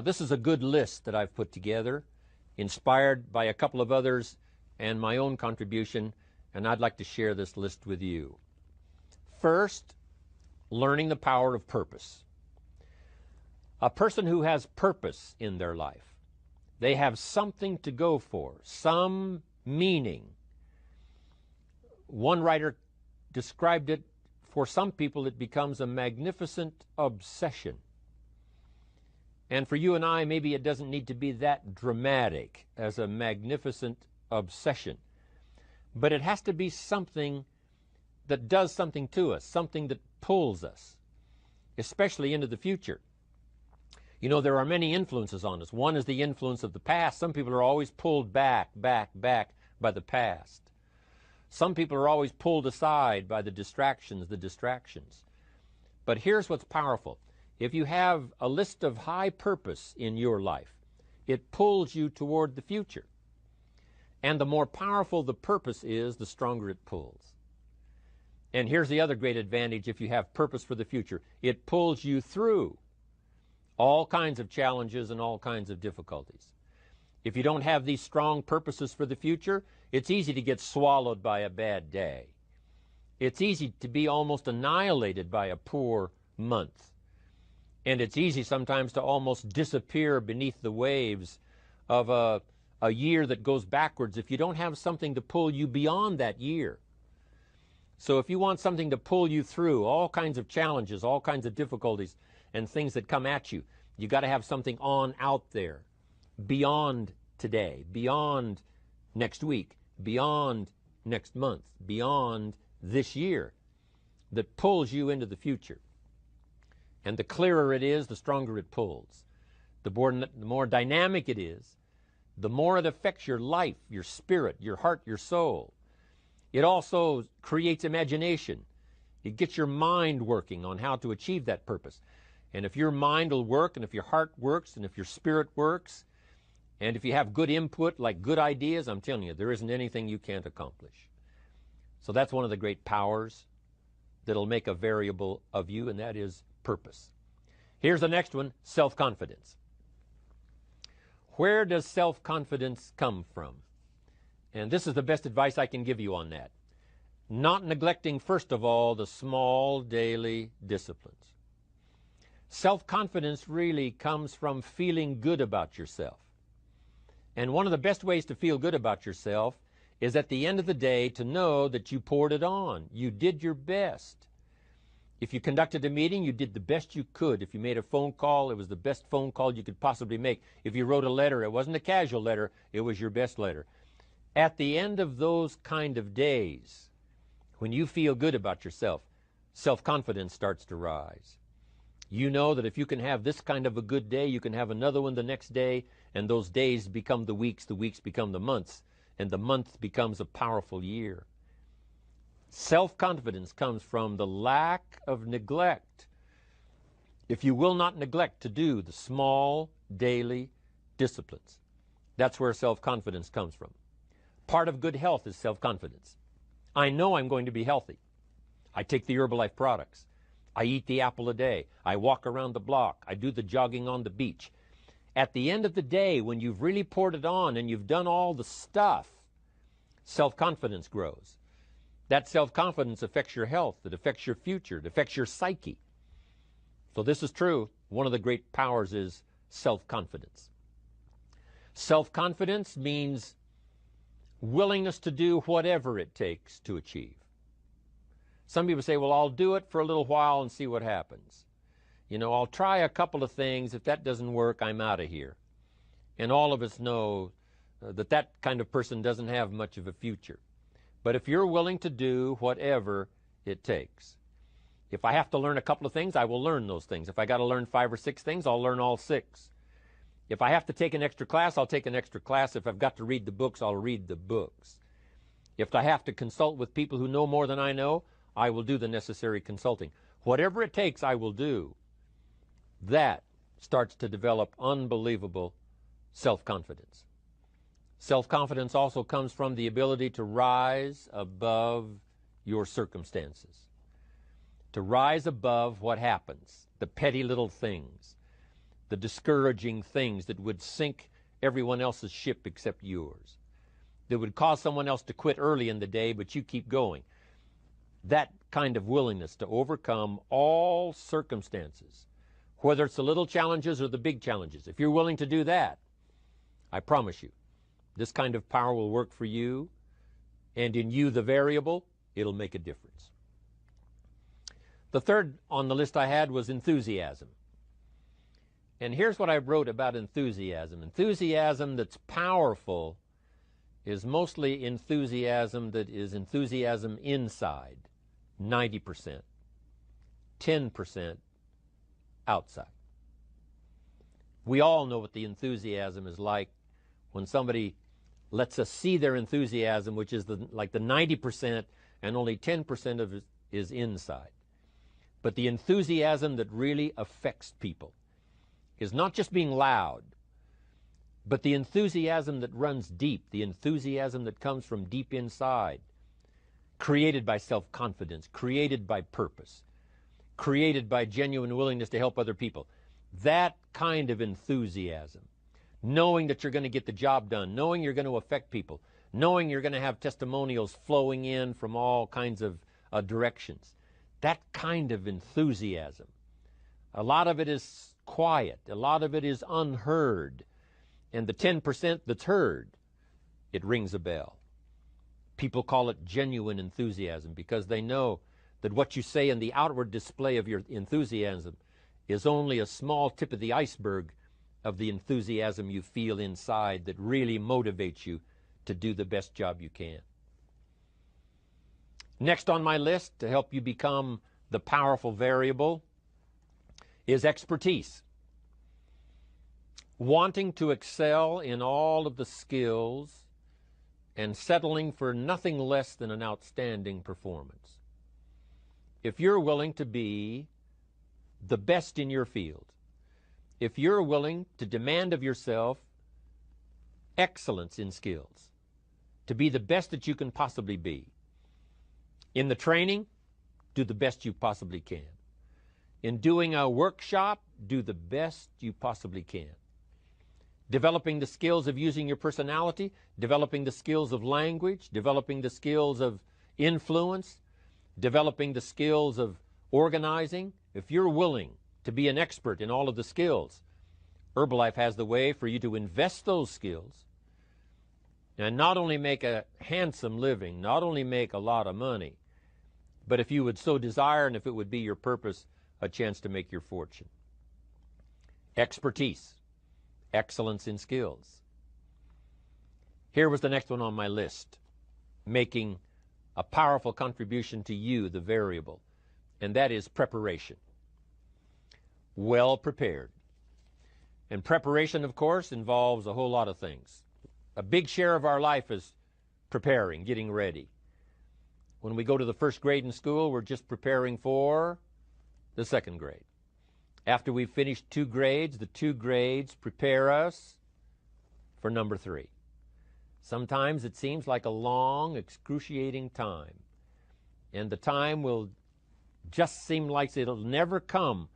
This is a good list that I've put together, inspired by a couple of others and my own contribution, and I'd like to share this list with you. First, learning the power of purpose. A person who has purpose in their life, they have something to go for, some meaning. One writer described it, for some people it becomes a magnificent obsession. And for you and I, maybe it doesn't need to be that dramatic as a magnificent obsession. But it has to be something that does something to us, something that pulls us, especially into the future. You know, there are many influences on us. One is the influence of the past. Some people are always pulled back by the past. Some people are always pulled aside by the distractions. But here's what's powerful. If you have a list of high purpose in your life, it pulls you toward the future. And the more powerful the purpose is, the stronger it pulls. And here's the other great advantage if you have purpose for the future. It pulls you through all kinds of challenges and all kinds of difficulties. If you don't have these strong purposes for the future, it's easy to get swallowed by a bad day. It's easy to be almost annihilated by a poor month. And it's easy sometimes to almost disappear beneath the waves of a year that goes backwards if you don't have something to pull you beyond that year. So if you want something to pull you through all kinds of challenges, all kinds of difficulties, and things that come at you, you got to have something on out there, beyond today, beyond next week, beyond next month, beyond this year, that pulls you into the future. And the clearer it is, the stronger it pulls. The more dynamic it is, the more it affects your life, your spirit, your heart, your soul. It also creates imagination. It gets your mind working on how to achieve that purpose. And if your mind will work, and if your heart works, and if your spirit works, and if you have good input, like good ideas, I'm telling you, there isn't anything you can't accomplish. So that's one of the great powers that'll make a variable of you, and that is purpose. Here's the next one, self-confidence. Where does self-confidence come from? And this is the best advice I can give you on that. Not neglecting, first of all, the small daily disciplines. Self-confidence really comes from feeling good about yourself. And one of the best ways to feel good about yourself is at the end of the day to know that you poured it on. You did your best. If you conducted a meeting, you did the best you could. If you made a phone call, it was the best phone call you could possibly make. If you wrote a letter, it wasn't a casual letter, it was your best letter. At the end of those kind of days, when you feel good about yourself, self-confidence starts to rise. You know that if you can have this kind of a good day, you can have another one the next day, and those days become the weeks become the months, and the month becomes a powerful year. Self-confidence comes from the lack of neglect. If you will not neglect to do the small daily disciplines, that's where self-confidence comes from. Part of good health is self-confidence. I know I'm going to be healthy. I take the Herbalife products. I eat the apple a day. I walk around the block. I do the jogging on the beach. At the end of the day, when you've really poured it on and you've done all the stuff, self-confidence grows. That self-confidence affects your health. It affects your future. It affects your psyche. So this is true. One of the great powers is self-confidence. Self-confidence means willingness to do whatever it takes to achieve. Some people say, well, I'll do it for a little while and see what happens. You know, I'll try a couple of things. If that doesn't work, I'm out of here. And all of us know that kind of person doesn't have much of a future. But if you're willing to do whatever it takes, if I have to learn a couple of things, I will learn those things. If I got to learn 5 or 6 things, I'll learn all 6. If I have to take an extra class, I'll take an extra class. If I've got to read the books, I'll read the books. If I have to consult with people who know more than I know, I will do the necessary consulting. Whatever it takes, I will do. That starts to develop unbelievable self-confidence. Self-confidence also comes from the ability to rise above your circumstances, to rise above what happens, the petty little things, the discouraging things that would sink everyone else's ship except yours, that would cause someone else to quit early in the day, but you keep going. That kind of willingness to overcome all circumstances, whether it's the little challenges or the big challenges. If you're willing to do that, I promise you, this kind of power will work for you, and in you, the variable, it'll make a difference. The third on the list I had was enthusiasm. And here's what I wrote about enthusiasm. Enthusiasm that's powerful is mostly enthusiasm that is enthusiasm inside, 90%, 10% outside. We all know what the enthusiasm is like when somebody lets us see their enthusiasm, which is like the 90%, and only 10% of it is inside. But the enthusiasm that really affects people is not just being loud, but the enthusiasm that runs deep, the enthusiasm that comes from deep inside, created by self-confidence, created by purpose, created by genuine willingness to help other people. That kind of enthusiasm, knowing that you're going to get the job done, knowing you're going to affect people, knowing you're going to have testimonials flowing in from all kinds of directions. That kind of enthusiasm. A lot of it is quiet. A lot of it is unheard. And the 10% that's heard, it rings a bell. People call it genuine enthusiasm because they know that what you say in the outward display of your enthusiasm is only a small tip of the iceberg of the enthusiasm you feel inside that really motivates you to do the best job you can. Next on my list to help you become the powerful variable is expertise. Wanting to excel in all of the skills and settling for nothing less than an outstanding performance. If you're willing to be the best in your field, if you're willing to demand of yourself excellence in skills, to be the best that you can possibly be, in the training, do the best you possibly can. In doing a workshop, do the best you possibly can. Developing the skills of using your personality, developing the skills of language, developing the skills of influence, developing the skills of organizing. If you're willing to be an expert in all of the skills, Herbalife has the way for you to invest those skills and not only make a handsome living, not only make a lot of money, but if you would so desire and if it would be your purpose, a chance to make your fortune. Expertise, excellence in skills. Here was the next one on my list, making a powerful contribution to you, the variable, and that is preparation. Well prepared. And preparation, of course, involves a whole lot of things. A big share of our life is preparing, getting ready. When we go to the first grade in school, we're just preparing for the second grade. After we've finished 2 grades, the 2 grades prepare us for number 3. Sometimes it seems like a long, excruciating time. And the time will just seem like it'll never come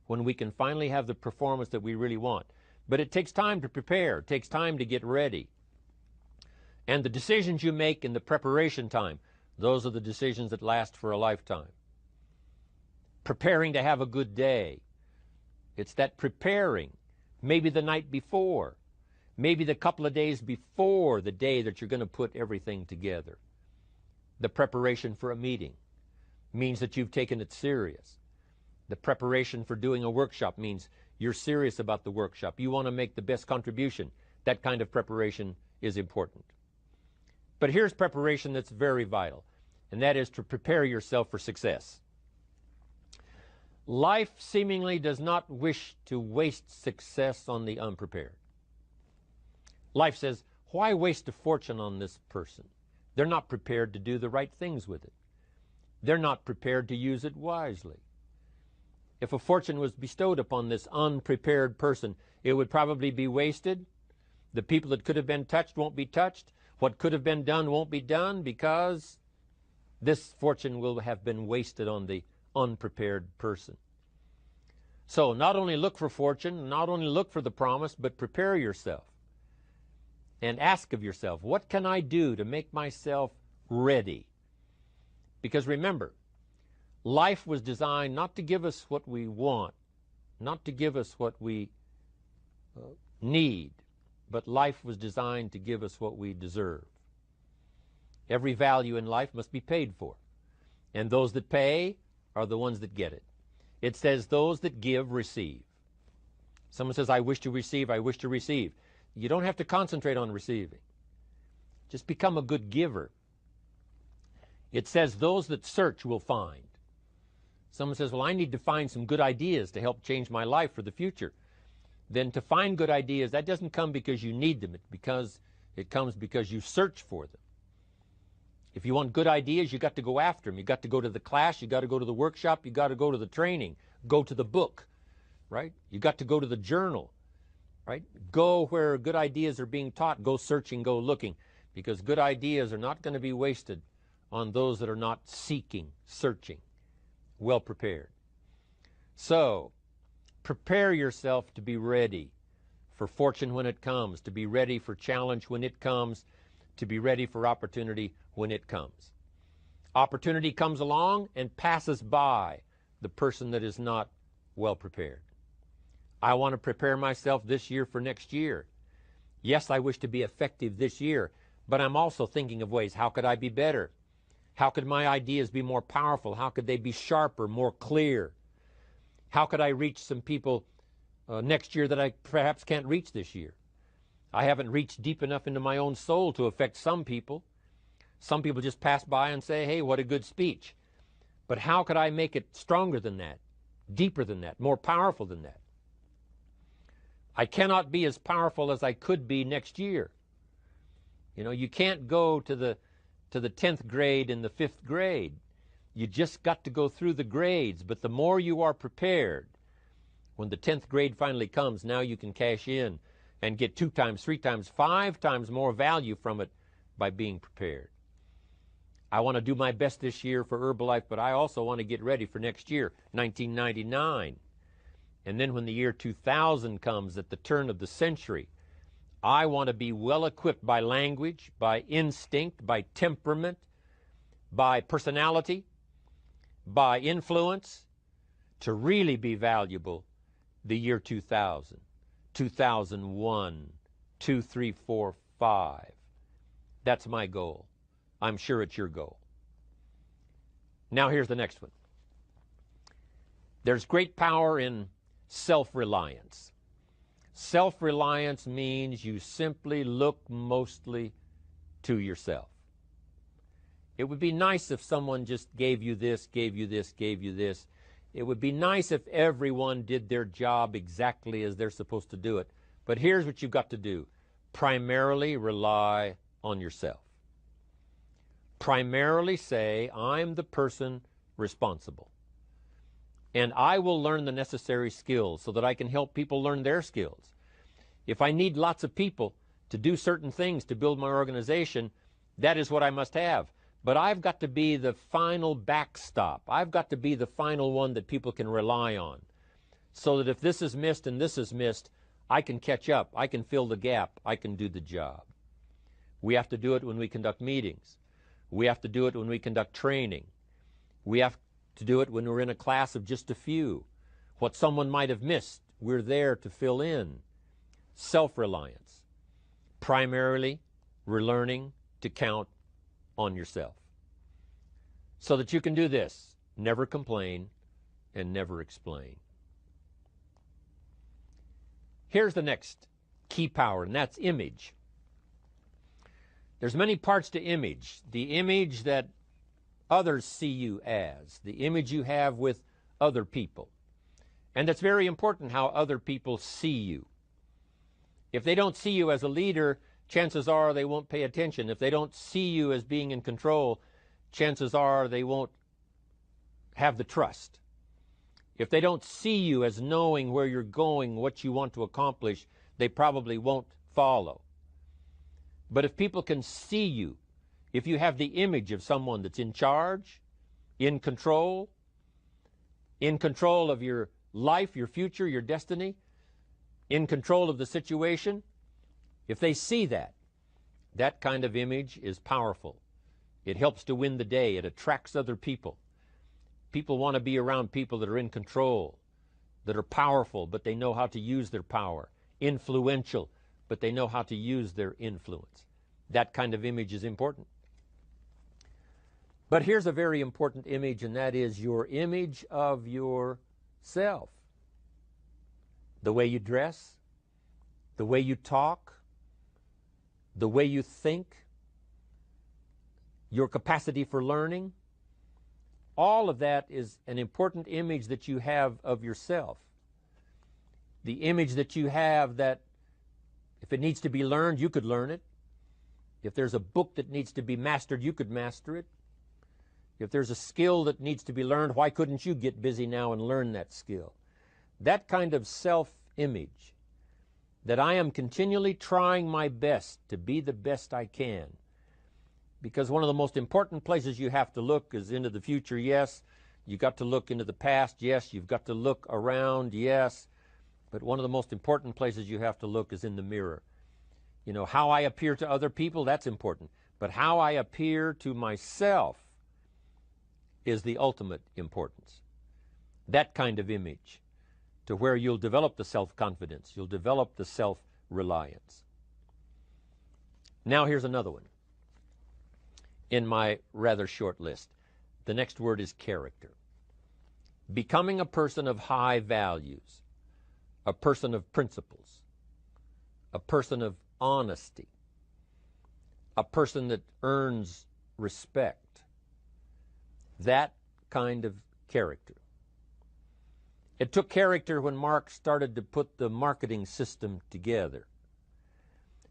when we can finally have the performance that we really want. But it takes time to prepare. It takes time to get ready. And the decisions you make in the preparation time, those are the decisions that last for a lifetime. Preparing to have a good day. It's that preparing, maybe the night before, maybe the couple of days before the day that you're going to put everything together. The preparation for a meeting means that you've taken it serious. The preparation for doing a workshop means you're serious about the workshop. You want to make the best contribution. That kind of preparation is important. But here's preparation that's very vital, and that is to prepare yourself for success. Life seemingly does not wish to waste success on the unprepared. Life says, why waste a fortune on this person? They're not prepared to do the right things with it. They're not prepared to use it wisely. If a fortune was bestowed upon this unprepared person, it would probably be wasted. The people that could have been touched won't be touched. What could have been done won't be done because this fortune will have been wasted on the unprepared person. So not only look for fortune, not only look for the promise, but prepare yourself and ask of yourself, what can I do to make myself ready? Because remember, life was designed not to give us what we want, not to give us what we need, but life was designed to give us what we deserve. Every value in life must be paid for, and those that pay are the ones that get it. It says those that give receive. Someone says, I wish to receive, I wish to receive. You don't have to concentrate on receiving. Just become a good giver. It says those that search will find. Someone says, well, I need to find some good ideas to help change my life for the future. Then to find good ideas, that doesn't come because you need them. It comes because you search for them. If you want good ideas, you got to go after them. You got to go to the class, you got to go to the workshop, you got to go to the training, go to the book, right? You got to go to the journal, right? Go where good ideas are being taught. Go searching, go looking, because good ideas are not going to be wasted on those that are not seeking, searching, well prepared. So, prepare yourself to be ready for fortune when it comes, to be ready for challenge when it comes, to be ready for opportunity when it comes. Opportunity comes along and passes by the person that is not well prepared. I want to prepare myself this year for next year. Yes, I wish to be effective this year, but I'm also thinking of ways, how could I be better? How could my ideas be more powerful? How could they be sharper, more clear? How could I reach some people next year that I perhaps can't reach this year? I haven't reached deep enough into my own soul to affect some people. Some people just pass by and say, hey, what a good speech. But how could I make it stronger than that, deeper than that, more powerful than that? I cannot be as powerful as I could be next year. You know, you can't go to the 10th grade in the 5th grade. You just got to go through the grades. But the more you are prepared, when the 10th grade finally comes, now you can cash in and get 2 times, 3 times, 5 times more value from it by being prepared. I want to do my best this year for Herbalife, but I also want to get ready for next year, 1999. And then when the year 2000 comes, at the turn of the century, I want to be well equipped by language, by instinct, by temperament, by personality, by influence, to really be valuable the year 2000. 2001, 2, 3, 4, 5. That's my goal. I'm sure it's your goal. Now here's the next one. There's great power in self-reliance. Self-reliance means you simply look mostly to yourself. It would be nice if someone just gave you this, gave you this, gave you this. It would be nice if everyone did their job exactly as they're supposed to do it. But here's what you've got to do. Primarily rely on yourself. Primarily say, I'm the person responsible. And I will learn the necessary skills so that I can help people learn their skills. If I need lots of people to do certain things to build my organization, that is what I must have. But I've got to be the final backstop. I've got to be the final one that people can rely on. So that if this is missed and this is missed, I can catch up. I can fill the gap. I can do the job. We have to do it when we conduct meetings. We have to do it when we conduct training. We have to do it when we're in a class of just a few. What someone might have missed, we're there to fill in. Self-reliance. Primarily, we're learning to count on yourself. So that you can do this. Never complain and never explain. Here's the next key power, and that's image. There's many parts to image. The image that others see you as, the image you have with other people. And it's very important how other people see you. If they don't see you as a leader, chances are they won't pay attention. If they don't see you as being in control, chances are they won't have the trust. If they don't see you as knowing where you're going, what you want to accomplish, they probably won't follow. But if people can see you, if you have the image of someone that's in charge, in control of your life, your future, your destiny, in control of the situation, if they see that, that kind of image is powerful. It helps to win the day. It attracts other people. People want to be around people that are in control, that are powerful, but they know how to use their power, influential, but they know how to use their influence. That kind of image is important. But here's a very important image, and that is your image of yourself. The way you dress, the way you talk, the way you think, your capacity for learning, all of that is an important image that you have of yourself. The image that you have that if it needs to be learned, you could learn it. If there's a book that needs to be mastered, you could master it. If there's a skill that needs to be learned, why couldn't you get busy now and learn that skill? That kind of self-image, that I am continually trying my best to be the best I can. Because one of the most important places you have to look is into the future, yes. You've got to look into the past, yes. You've got to look around, yes. But one of the most important places you have to look is in the mirror. You know, how I appear to other people, that's important. But how I appear to myself is the ultimate importance. That kind of image, to where you'll develop the self-confidence, you'll develop the self-reliance. Now here's another one in my rather short list. The next word is character. Becoming a person of high values, a person of principles, a person of honesty, a person that earns respect. That kind of character. It took character when Mark started to put the marketing system together.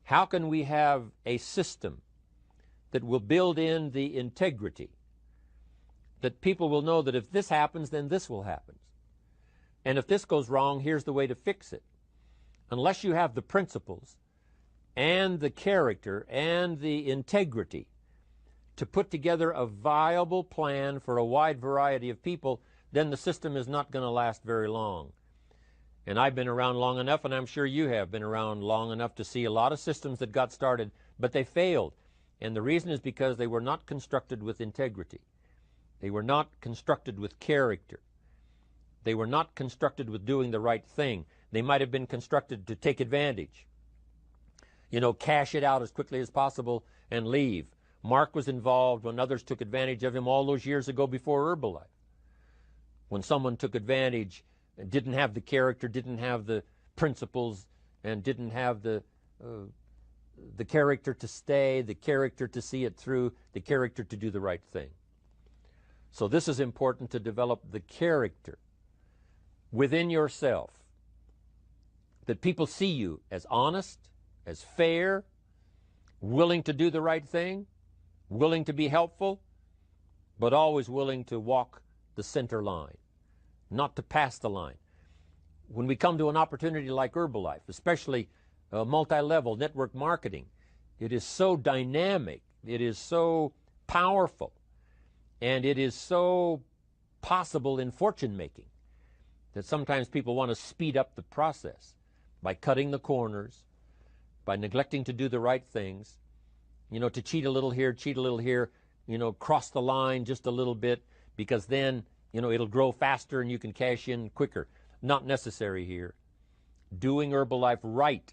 How can we have a system that will build in the integrity, that people will know that if this happens, then this will happen. And if this goes wrong, here's the way to fix it. Unless you have the principles and the character and the integrity to put together a viable plan for a wide variety of people, then the system is not going to last very long. And I've been around long enough, and I'm sure you have been around long enough to see a lot of systems that got started, but they failed. And the reason is because they were not constructed with integrity. They were not constructed with character. They were not constructed with doing the right thing. They might have been constructed to take advantage. You know, cash it out as quickly as possible and leave. Mark was involved when others took advantage of him all those years ago before Herbalife. When someone took advantage and didn't have the character, didn't have the principles, and didn't have the character to stay, the character to see it through, the character to do the right thing. So this is important, to develop the character within yourself, that people see you as honest, as fair, willing to do the right thing, willing to be helpful, but always willing to walk the center line, not to pass the line. When we come to an opportunity like Herbalife, especially multi-level network marketing, it is so dynamic, it is so powerful, and it is so possible in fortune making that sometimes people want to speed up the process by cutting the corners, by neglecting to do the right things, you know, to cheat a little here, you know, cross the line just a little bit, because then, you know, it'll grow faster and you can cash in quicker. Not necessary here. Doing Herbalife right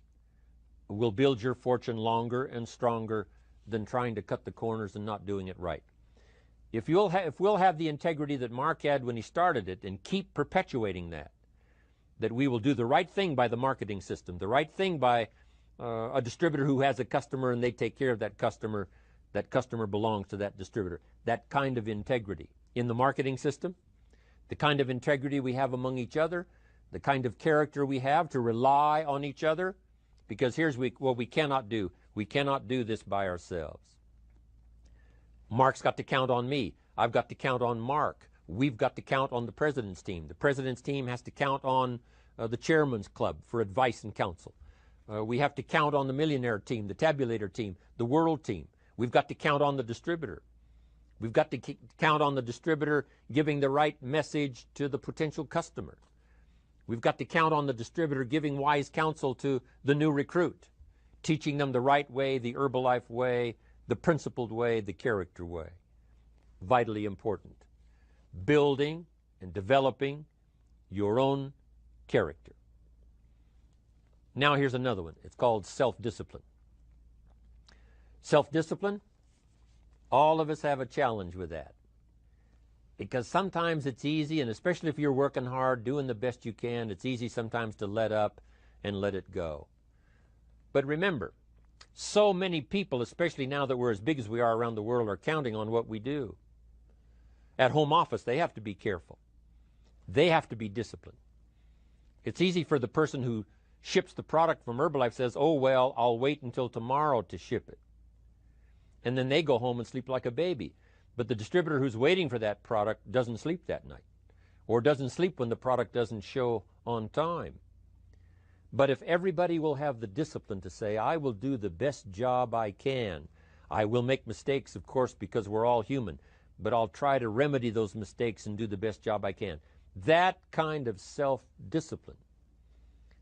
will build your fortune longer and stronger than trying to cut the corners and not doing it right. If we'll have the integrity that Mark had when he started it, and keep perpetuating that we will do the right thing by the marketing system, the right thing by a distributor who has a customer and they take care of that customer belongs to that distributor. That kind of integrity in the marketing system, the kind of integrity we have among each other, the kind of character we have to rely on each other, because here's what we cannot do. We cannot do this by ourselves. Mark's got to count on me. I've got to count on Mark. We've got to count on the president's team. The president's team has to count on the chairman's club for advice and counsel. We have to count on the millionaire team, the tabulator team, the world team. We've got to count on the distributor. We've got to count on the distributor giving the right message to the potential customer. We've got to count on the distributor giving wise counsel to the new recruit, teaching them the right way, the Herbalife way, the principled way, the character way. Vitally important. Building and developing your own character. Now here's another one. It's called self-discipline. Self-discipline, all of us have a challenge with that. Because sometimes it's easy, and especially if you're working hard, doing the best you can, it's easy sometimes to let up and let it go. But remember, so many people, especially now that we're as big as we are around the world, are counting on what we do. At home office, they have to be careful. They have to be disciplined. It's easy for the person who ships the product from Herbalife says, oh, well, I'll wait until tomorrow to ship it. And then they go home and sleep like a baby. But the distributor who's waiting for that product doesn't sleep that night, or doesn't sleep when the product doesn't show on time. But if everybody will have the discipline to say, I will do the best job I can. I will make mistakes, of course, because we're all human, but I'll try to remedy those mistakes and do the best job I can. That kind of self-discipline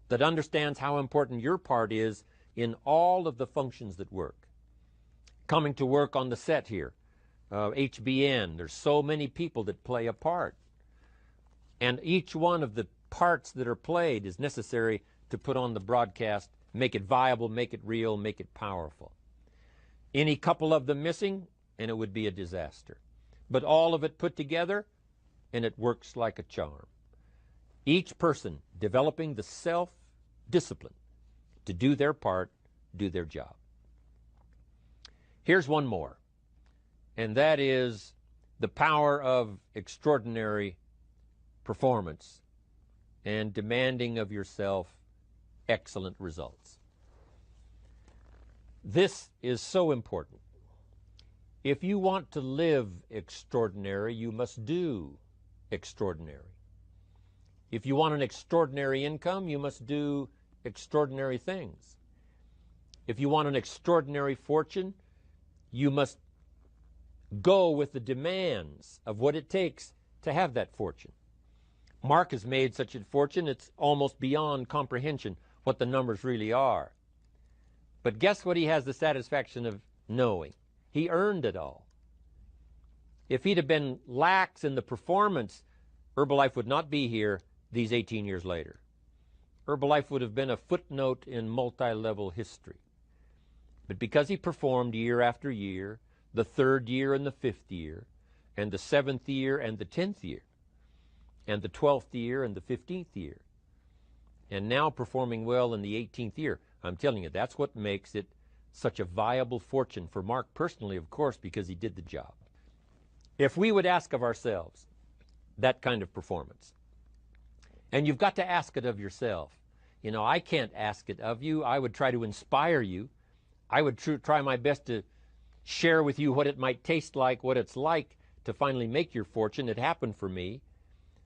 that understands how important your part is in all of the functions that work. Coming to work on the set here, HBN, there's so many people that play a part. And each one of the parts that are played is necessary to put on the broadcast, make it viable, make it real, make it powerful. Any couple of them missing, and it would be a disaster. But all of it put together, and it works like a charm. Each person developing the self-discipline to do their part, do their job. Here's one more, and that is the power of extraordinary performance and demanding of yourself excellent results. This is so important. If you want to live extraordinary, you must do extraordinary. If you want an extraordinary income, you must do extraordinary things. If you want an extraordinary fortune, you must go with the demands of what it takes to have that fortune. Mark has made such a fortune, it's almost beyond comprehension what the numbers really are. But guess what he has the satisfaction of knowing? He earned it all. If he'd have been lax in the performance, Herbalife would not be here these 18 years later. Herbalife would have been a footnote in multi-level history. But because he performed year after year, the 3rd year and the 5th year, and the 7th year and the 10th year, and the 12th year and the 15th year, and now performing well in the 18th year, I'm telling you, that's what makes it such a viable fortune for Mark personally, of course, because he did the job. If we would ask of ourselves that kind of performance, and you've got to ask it of yourself. You know, I can't ask it of you. I would try to inspire you. I would try my best to share with you what it might taste like, what it's like to finally make your fortune. It happened for me.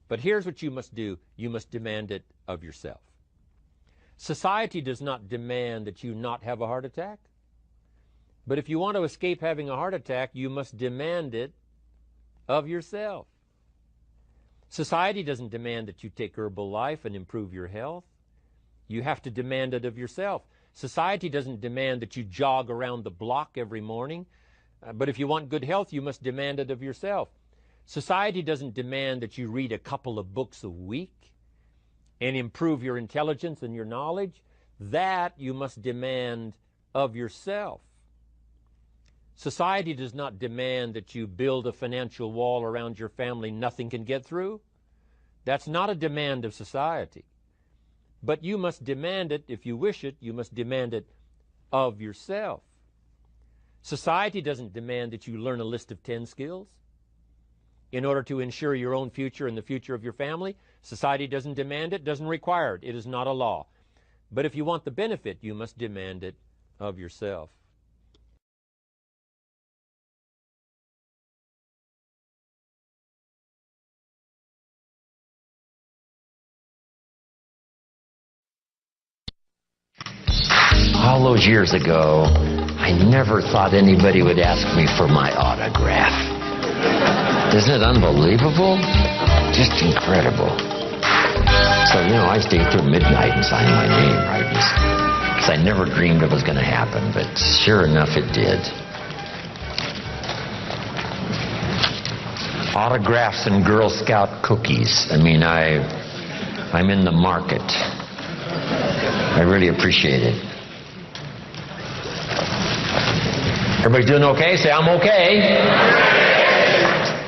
But here's what you must do. You must demand it of yourself. Society does not demand that you not have a heart attack. But if you want to escape having a heart attack, you must demand it of yourself. Society doesn't demand that you take Herbalife and improve your health. You have to demand it of yourself. Society doesn't demand that you jog around the block every morning. But if you want good health, you must demand it of yourself. Society doesn't demand that you read a couple of books a week and improve your intelligence and your knowledge. That you must demand of yourself. Society does not demand that you build a financial wall around your family nothing can get through. That's not a demand of society. But you must demand it, if you wish it, you must demand it of yourself. Society doesn't demand that you learn a list of 10 skills in order to ensure your own future and the future of your family. Society doesn't demand it, doesn't require it. It is not a law. But if you want the benefit, you must demand it of yourself. All those years ago, I never thought anybody would ask me for my autograph. Isn't it unbelievable? Just incredible. So, I stayed till midnight and signed my name, right? Because I never dreamed it was going to happen, but sure enough, it did. Autographs and Girl Scout cookies. I mean, I'm in the market. I really appreciate it. Everybody's doing okay? Say, I'm okay.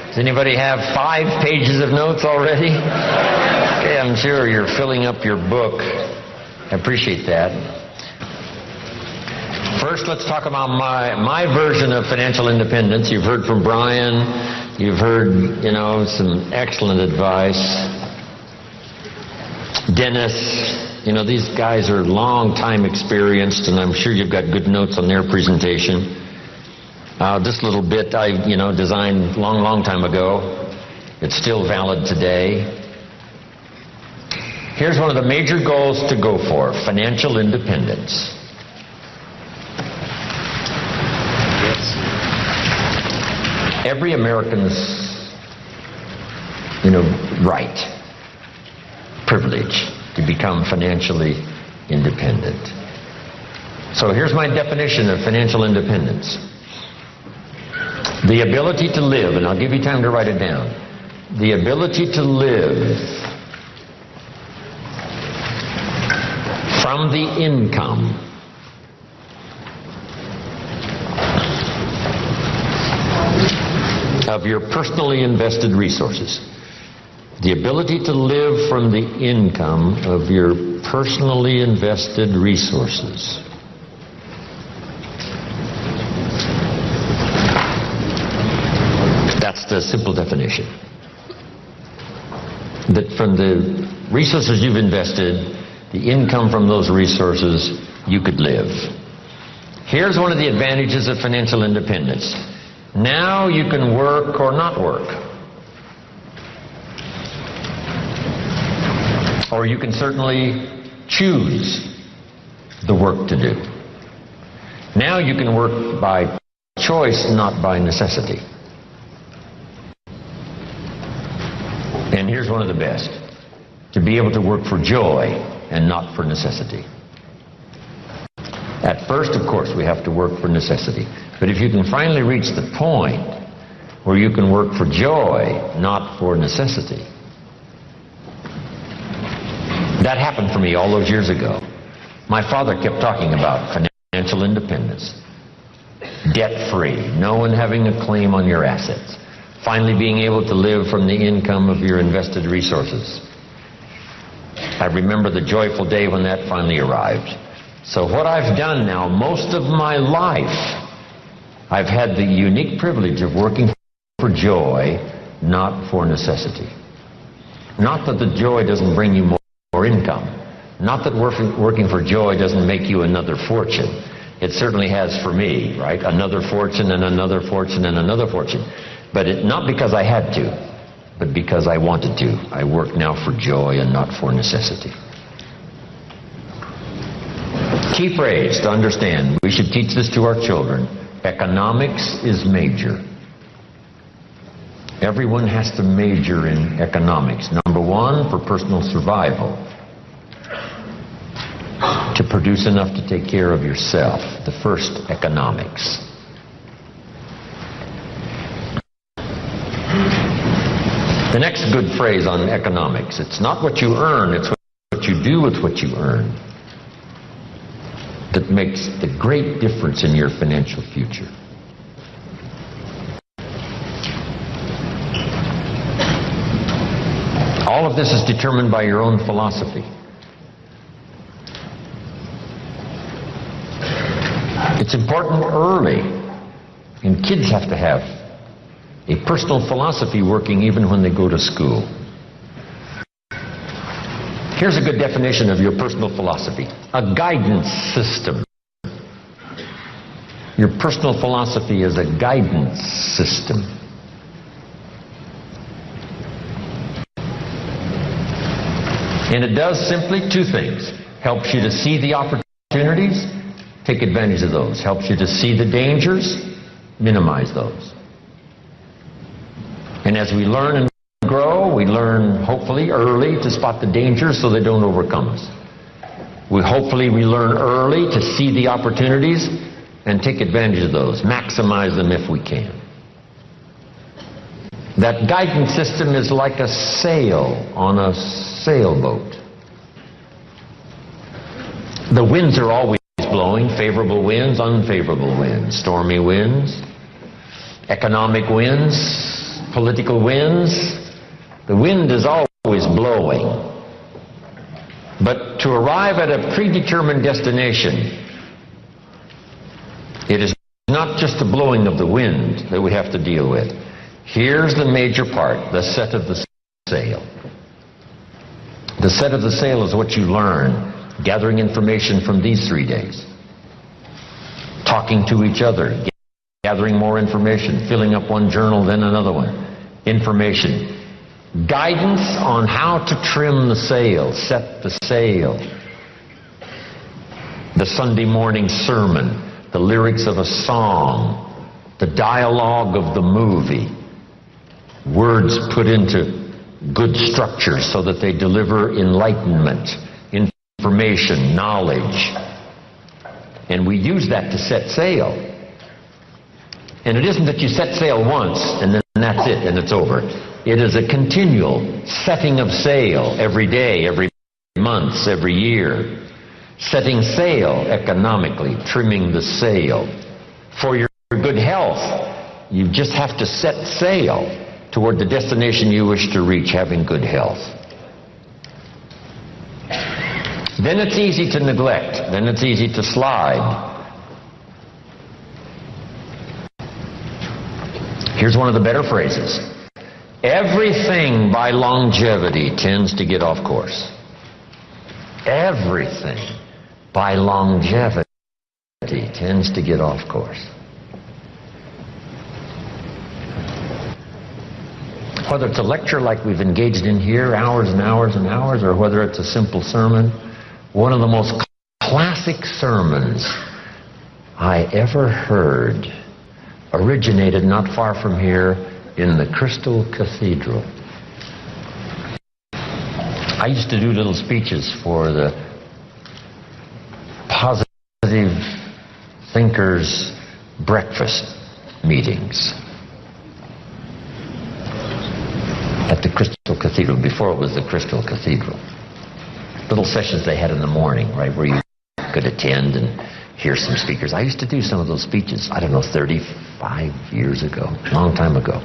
Does anybody have 5 pages of notes already? Okay, I'm sure you're filling up your book. I appreciate that. First, let's talk about my version of financial independence. You've heard from Brian. You've heard, some excellent advice. Dennis, these guys are long time experienced, and I'm sure you've got good notes on their presentation. This little bit I, designed long time ago. It's still valid today. Here's one of the major goals to go for: financial independence. Every American's, right, privilege to become financially independent. So here's my definition of financial independence. The ability to live, and I'll give you time to write it down. The ability to live from the income of your personally invested resources. The ability to live from the income of your personally invested resources. That's the simple definition. That from the resources you've invested, the income from those resources, you could live. Here's one of the advantages of financial independence. Now you can work or not work. Or you can certainly choose the work to do. Now you can work by choice, not by necessity. And here's one of the best: to be able to work for joy and not for necessity. At first, of course, we have to work for necessity. But if you can finally reach the point where you can work for joy, not for necessity. That happened for me all those years ago. My father kept talking about financial independence. Debt-free, no one having a claim on your assets. Finally being able to live from the income of your invested resources. I remember the joyful day when that finally arrived. So what I've done now, most of my life, I've had the unique privilege of working for joy, not for necessity. Not that the joy doesn't bring you more income. Not that working for joy doesn't make you another fortune. It certainly has for me, right? Another fortune and another fortune and another fortune. But not because I had to, but because I wanted to. I work now for joy and not for necessity. Key phrase to understand. We should teach this to our children. Economics is major. Everyone has to major in economics. Number one, for personal survival. To produce enough to take care of yourself. The first, economics. The next good phrase on economics. It's not what you earn, it's what you do with what you earn that makes the great difference in your financial future. All of this is determined by your own philosophy. It's important early, and kids have to have a personal philosophy working even when they go to school. Here's a good definition of your personal philosophy. A guidance system. Your personal philosophy is a guidance system. And it does simply two things. Helps you to see the opportunities, take advantage of those. Helps you to see the dangers, minimize those. And as we learn and grow. We learn, hopefully, early to spot the dangers so they don't overcome us. Hopefully we learn early to see the opportunities and take advantage of those, maximize them if we can. That guidance system is like a sail on a sailboat. The winds are always blowing, favorable winds, unfavorable winds, stormy winds, economic winds, political winds. The wind is always blowing. But to arrive at a predetermined destination, it is not just the blowing of the wind that we have to deal with. Here's the major part, the set of the sail. The set of the sail is what you learn, gathering information from these 3 days. Talking to each other, gathering more information, filling up one journal, then another one. Information. Guidance on how to trim the sail, set the sail. The Sunday morning sermon, the lyrics of a song, the dialogue of the movie. Words put into good structure so that they deliver enlightenment, information, knowledge. And we use that to set sail. And it isn't that you set sail once and then that's it and it's over. It is a continual setting of sail every day, every month, every year. Setting sail economically, trimming the sail. For your good health, you just have to set sail toward the destination you wish to reach, having good health. Then it's easy to neglect. Then it's easy to slide. Here's one of the better phrases. Everything by longevity tends to get off course. Everything by longevity tends to get off course. Whether it's a lecture like we've engaged in here, hours and hours and hours, or whether it's a simple sermon, one of the most classic sermons I ever heard originated not far from here in the Crystal Cathedral. I used to do little speeches for the Positive Thinkers breakfast meetings at the Crystal Cathedral, before it was the Crystal Cathedral. Little sessions they had in the morning, right, where you could attend and hear some speakers. I used to do some of those speeches, I don't know, 35 years ago, a long time ago.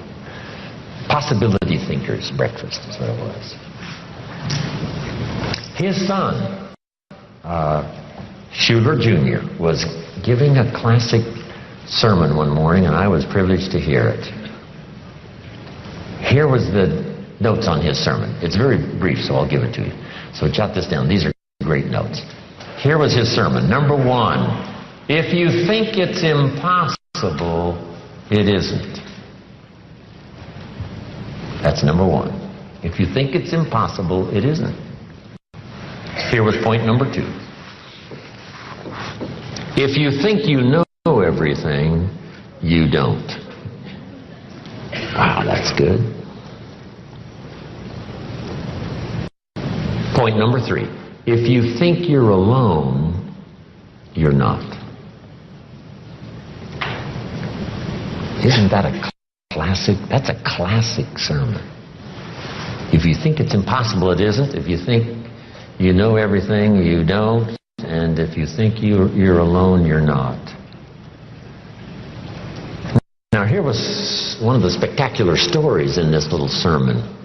Possibility Thinkers breakfast is what it was. His son, Schuler Jr., was giving a classic sermon one morning, and I was privileged to hear it. Here was the notes on his sermon. It's very brief, so I'll give it to you. So jot this down. These are great notes. Here was his sermon. Number one, if you think it's impossible, it isn't. That's number one. If you think it's impossible, it isn't. Here was point number two. If you think you know everything, you don't. Wow, that's good. Point number three. If you think you're alone, you're not. Isn't that a classic? That's a classic sermon. If you think it's impossible, it isn't. If you think you know everything, you don't. And if you think you're alone, you're not. Now, here was one of the spectacular stories in this little sermon.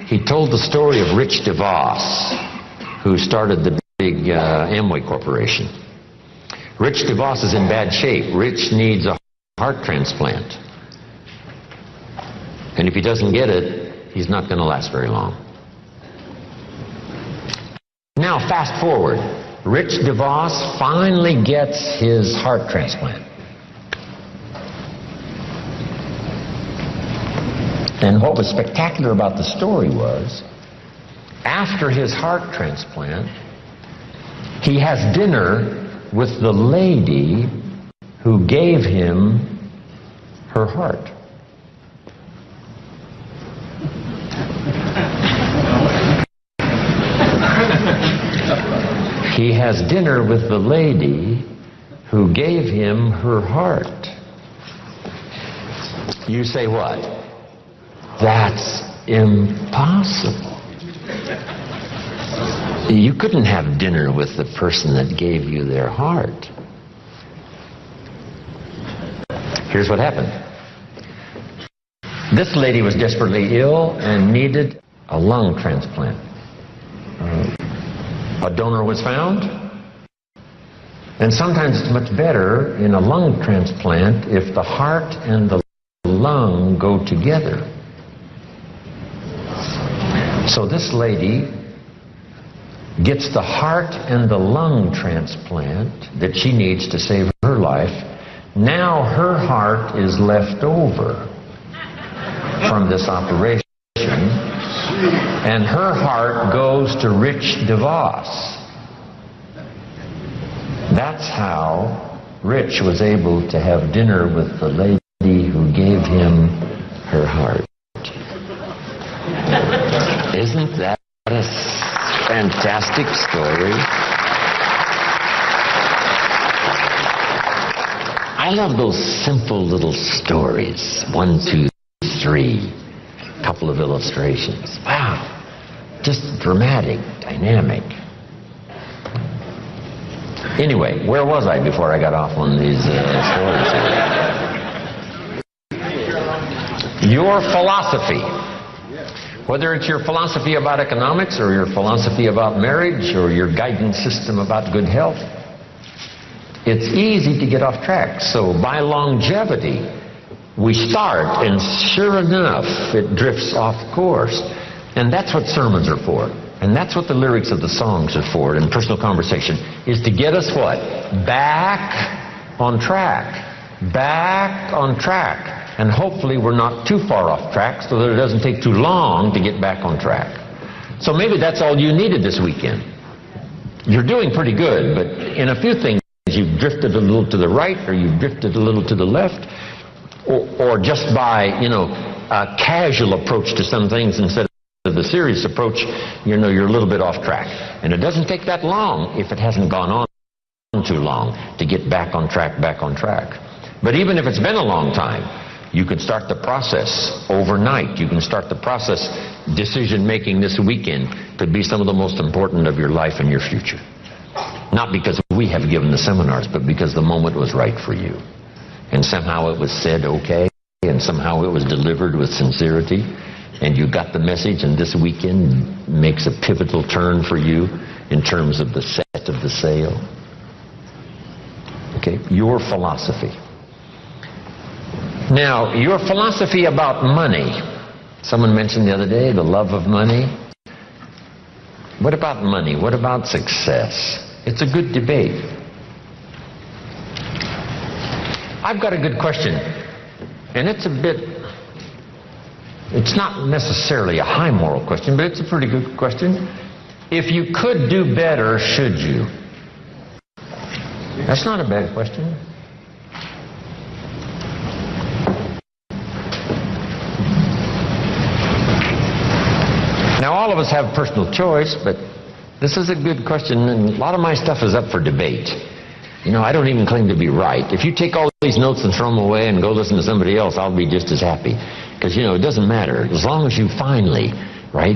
He told the story of Rich DeVos, who started the big Amway Corporation. Rich DeVos is in bad shape. Rich needs a heart transplant. And if he doesn't get it, he's not going to last very long. Now, fast forward. Rich DeVos finally gets his heart transplant. And what was spectacular about the story was, after his heart transplant, he has dinner with the lady who gave him her heart. he has dinner with the lady who gave him her heart. You say what? That's impossible. You couldn't have dinner with the person that gave you their heart. Here's what happened. This lady was desperately ill and needed a lung transplant. A donor was found. And sometimes it's much better in a lung transplant if the heart and the lung go together. So this lady gets the heart and the lung transplant that she needs to save her life. Now her heart is left over from this operation, and her heart goes to Rich DeVos. That's how Rich was able to have dinner with the lady who gave him her heart. Isn't that a fantastic story? I love those simple little stories. 1, 2, 3. A couple of illustrations. Wow. Just dramatic, dynamic. Anyway, where was I before I got off on these stories? Your philosophy. Whether it's your philosophy about economics or your philosophy about marriage or your guidance system about good health, it's easy to get off track. So by longevity, we start, and sure enough, it drifts off course. And that's what sermons are for. And that's what the lyrics of the songs are for in personal conversation, is to get us what? Back on track. Back on track. And hopefully we're not too far off track so that it doesn't take too long to get back on track. So maybe that's all you needed this weekend. You're doing pretty good, but in a few things you've drifted a little to the right, or you've drifted a little to the left, or just by, a casual approach to some things instead of the serious approach, you're a little bit off track. And it doesn't take that long, if it hasn't gone on too long, to get back on track. But even if it's been a long time, you can start the process overnight. You can start the process. Decision making this weekend could be some of the most important of your life and your future. Not because we have given the seminars, but because the moment was right for you. And somehow it was said okay, and somehow it was delivered with sincerity, and you got the message, and this weekend makes a pivotal turn for you in terms of the set of the sail. Okay, your philosophy. Now, your philosophy about money. Someone mentioned the other day the love of money. What about money? What about success? It's a good debate. I've got a good question, and it's not necessarily a high moral question, but it's a pretty good question. If you could do better, should you? That's not a bad question. Now, all of us have personal choice, but this is a good question, and a lot of my stuff is up for debate. I don't even claim to be right. If you take all these notes and throw them away and go listen to somebody else, I'll be just as happy. Because, it doesn't matter. As long as you finally,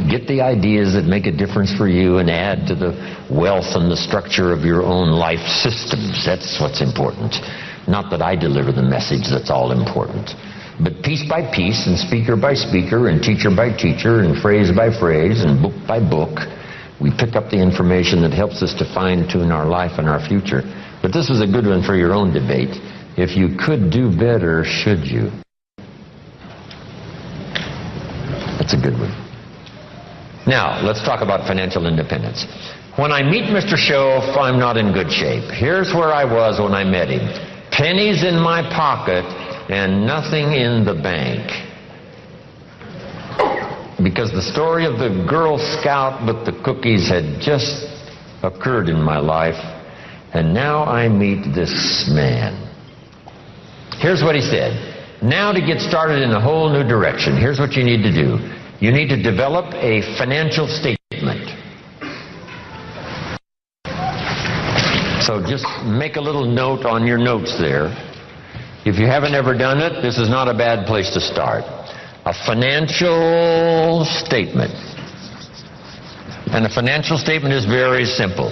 get the ideas that make a difference for you and add to the wealth and the structure of your own life systems. That's what's important. Not that I deliver the message, that's all important. But piece by piece, and speaker by speaker, and teacher by teacher, and phrase by phrase, and book by book, we pick up the information that helps us to fine-tune our life and our future. But this is a good one for your own debate. If you could do better, should you? That's a good one. Now, let's talk about financial independence. When I meet Mr. Schoaf, I'm not in good shape. Here's where I was when I met him. Pennies in my pocket and nothing in the bank. Because the story of the Girl Scout with the cookies had just occurred in my life, and now I meet this man. Here's what he said. Now, to get started in a whole new direction, here's what you need to do. You need to develop a financial statement. So just make a little note on your notes there. If you haven't ever done it, this is not a bad place to start. A financial statement. And a financial statement is very simple.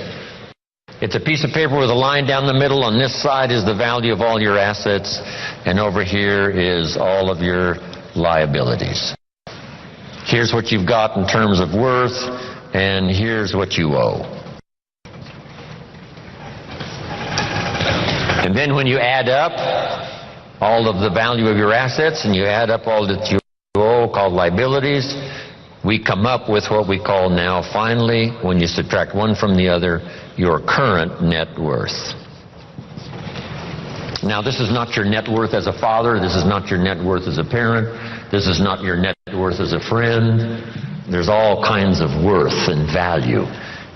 It's a piece of paper with a line down the middle. On this side is the value of all your assets, and over here is all of your liabilities. Here's what you've got in terms of worth, and here's what you owe. And then when you add up all of the value of your assets and you add up all that you owe, called liabilities, we come up with what we call now, finally, when you subtract one from the other, your current net worth. Now, this is not your net worth as a father. This is not your net worth as a parent. This is not your net worth as a friend. There's all kinds of worth and value.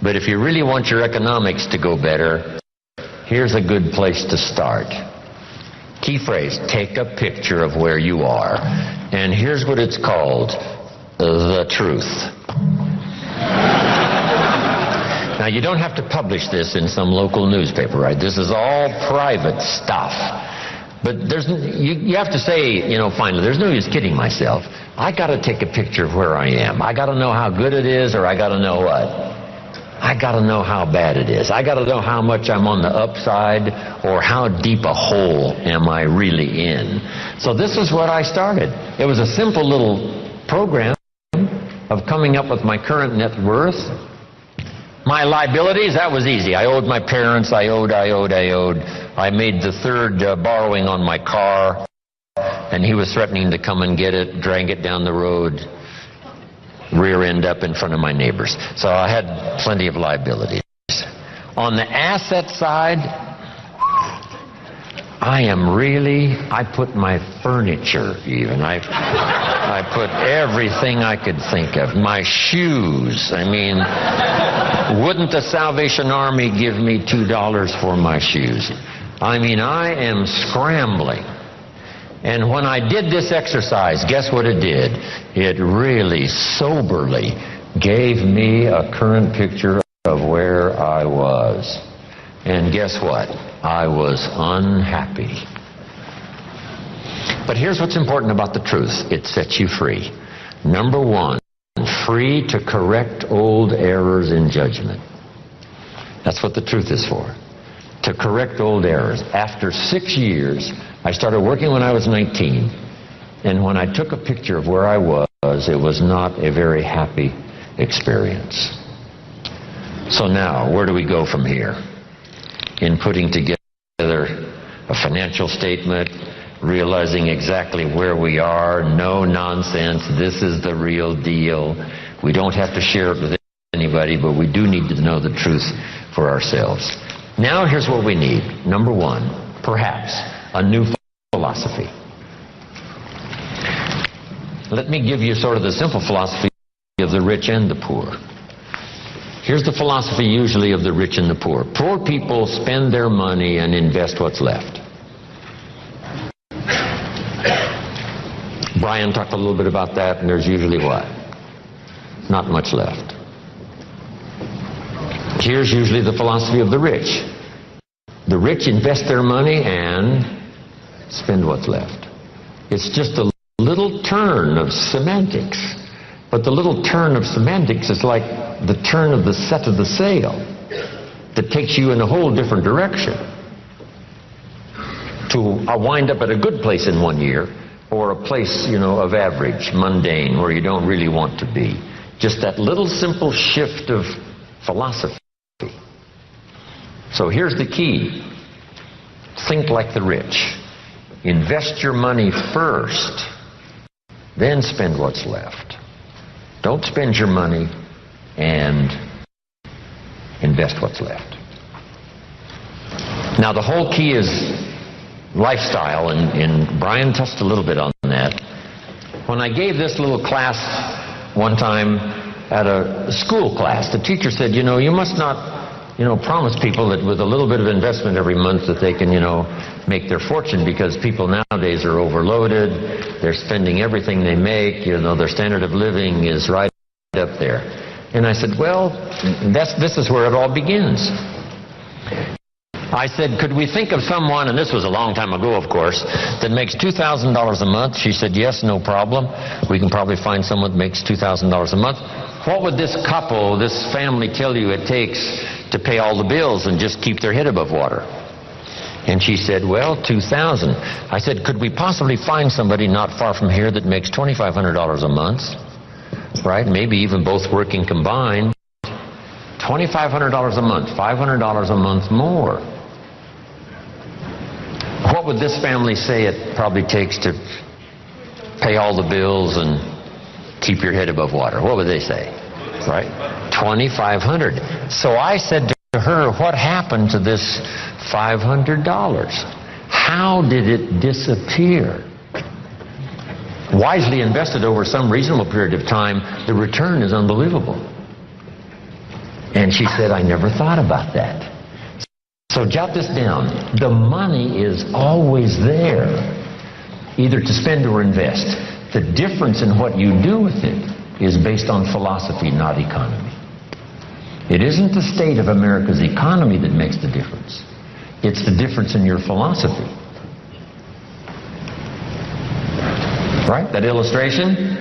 But if you really want your economics to go better, here's a good place to start. Key phrase, take a picture of where you are. And here's what it's called, the truth. Now, you don't have to publish this in some local newspaper, right? This is all private stuff. But you have to say, finally, there's no use kidding myself. I got to take a picture of where I am. I got to know how good it is, or I got to know what? I got to know how bad it is. I got to know how much I'm on the upside, or how deep a hole am I really in. So this is what I started. It was a simple little program of coming up with my current net worth. My liabilities, that was easy. I owed my parents, I owed. I made the third borrowing on my car, and he was threatening to come and get it, drag it down the road, rear end up in front of my neighbors. So I had plenty of liabilities. On the asset side, I put my furniture even. I put everything I could think of. My shoes. I mean, wouldn't the Salvation Army give me $2 for my shoes? I mean, I am scrambling. And when I did this exercise, guess what it did? It really soberly gave me a current picture of where I was. And guess what? I was unhappy. But here's what's important about the truth. It sets you free. Number one, free to correct old errors in judgment. That's what the truth is for. To correct old errors. After 6 years, I started working when I was 19. And when I took a picture of where I was, it was not a very happy experience. So now, where do we go from here? In putting together a financial statement, realizing exactly where we are, no nonsense, this is the real deal. We don't have to share it with anybody, but we do need to know the truth for ourselves. Now here's what we need. Number one, perhaps a new philosophy. Let me give you sort of the simple philosophy of the rich and the poor. Here's the philosophy usually of the rich and the poor. Poor people spend their money and invest what's left. Brian talked a little bit about that, and there's usually what? Not much left. Here's usually the philosophy of the rich. The rich invest their money and spend what's left. It's just a little turn of semantics. But the little turn of semantics is like the turn of the set of the sail that takes you in a whole different direction to wind up at a good place in 1 year, or a place, of average, mundane, where you don't really want to be. Just that little simple shift of philosophy. So here's the key. Think like the rich. Invest your money first, then spend what's left. Don't spend your money and invest what's left. Now, the whole key is lifestyle, and Brian touched a little bit on that. When I gave this little class one time at a school class, the teacher said, you must not, promise people that with a little bit of investment every month that they can, make their fortune, because people nowadays are overloaded. They're spending everything they make. Their standard of living is right up there. And I said, well, this is where it all begins. I said, could we think of someone, and this was a long time ago, of course, that makes $2,000 a month? She said, yes, no problem. We can probably find someone that makes $2,000 a month. What would this couple, this family tell you it takes to pay all the bills and just keep their head above water? And she said, well, $2,000. I said, could we possibly find somebody not far from here that makes $2,500 a month? Right? Maybe even both working combined. $2,500 a month, $500 a month more. What would this family say it probably takes to pay all the bills and keep your head above water? What would they say? Right? $2,500. So I said to her, what happened to this $500? How did it disappear? Wisely invested over some reasonable period of time, the return is unbelievable. And she said, I never thought about that. So jot this down. The money is always there, either to spend or invest. The difference in what you do with it is based on philosophy, not economy. It isn't the state of America's economy that makes the difference. It's the difference in your philosophy. Right? That illustration?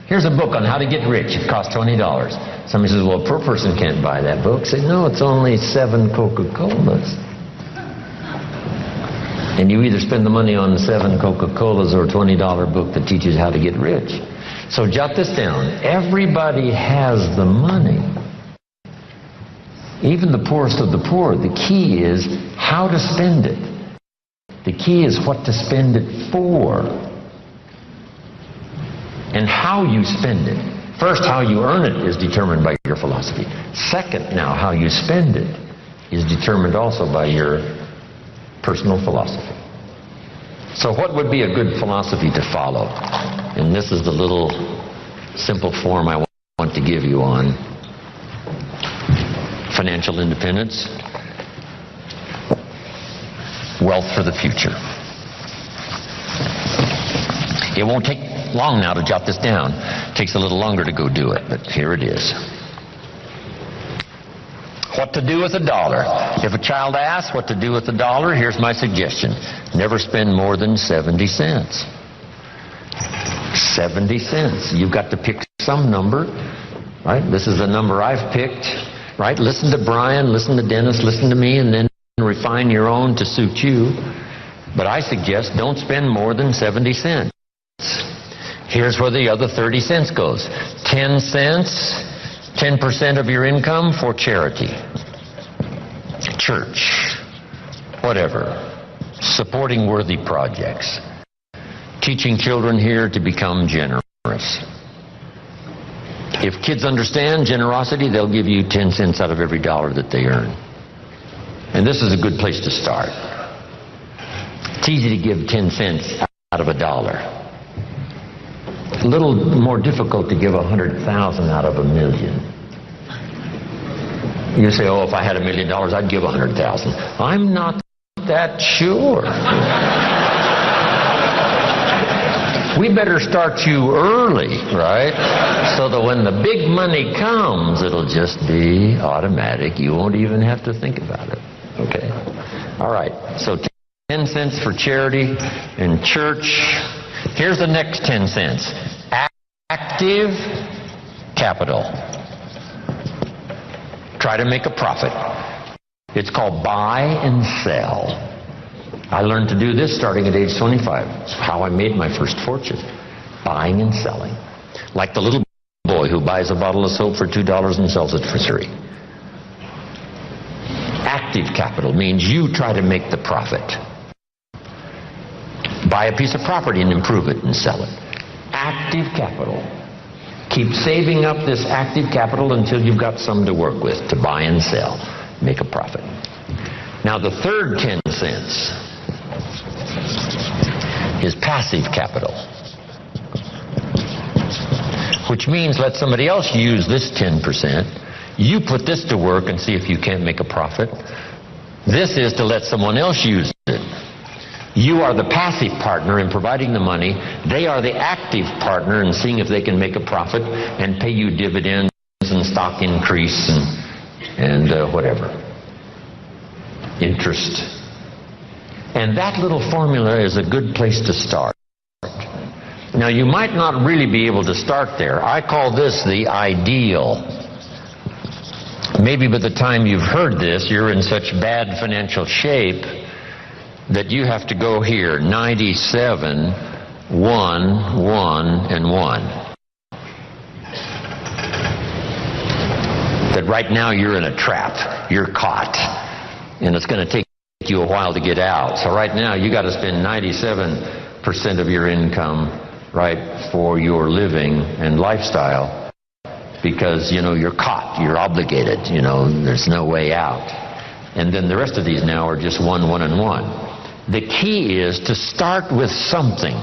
Here's a book on how to get rich. It costs $20. Somebody says, well, a poor person can't buy that book. Say, no, it's only 7 Coca-Colas. And you either spend the money on 7 Coca-Colas or a $20 book that teaches how to get rich. So jot this down. Everybody has the money. Even the poorest of the poor. The key is how to spend it. The key is what to spend it for. And how you spend it. First, how you earn it is determined by your philosophy. Second, now, how you spend it is determined also by your personal philosophy. So what would be a good philosophy to follow? And this is the little simple form I want to give you on financial independence, wealth for the future. It won't take long now to jot this down. It takes a little longer to go do it, but here it is. What to do with $1? If a child asks what to do with $1, here's my suggestion. Never spend more than 70 cents. 70 cents. You've got to pick some number, right? This is the number I've picked, right? Listen to Brian, listen to Dennis, listen to me, and then refine your own to suit you. But I suggest don't spend more than 70 cents. Here's where the other 30 cents goes. 10 cents, 10% of your income for charity, church, whatever, supporting worthy projects, teaching children here to become generous. If kids understand generosity, they'll give you 10 cents out of every dollar that they earn. And this is a good place to start. It's easy to give 10 cents out of $1. A little more difficult to give 100,000 out of 1,000,000. You say, oh, if I had $1 million, I'd give 100,000. I'm not that sure. We better start you early, right? So that when the big money comes, it'll just be automatic. You won't even have to think about it. Okay? All right. So 10 cents for charity and church. Here's the next 10 cents. Active capital. Try to make a profit. It's called buy and sell. I learned to do this starting at age 25. It's how I made my first fortune. Buying and selling. Like the little boy who buys a bottle of soap for $2 and sells it for $3. Active capital means you try to make the profit. Buy a piece of property and improve it and sell it. Active capital. Keep saving up this active capital until you've got some to work with to buy and sell. Make a profit. Now the third 10 cents is passive capital, which means let somebody else use this 10%. You put this to work and see if you can't make a profit. This is to let someone else use it. You are the passive partner in providing the money. They are the active partner in seeing if they can make a profit and pay you dividends and stock increase and whatever. interest. And that little formula is a good place to start. Now, you might not really be able to start there. I call this the ideal. Maybe by the time you've heard this, you're in such bad financial shape that you have to go here, 97, 1, 1, and 1. That right now you're in a trap. You're caught. And it's going to take you a while to get out. So right now you got to spend 97% of your income right for your living and lifestyle, because you're caught, you're obligated, there's no way out. And then the rest of these now are just 1, 1, and 1. The key is to start with something.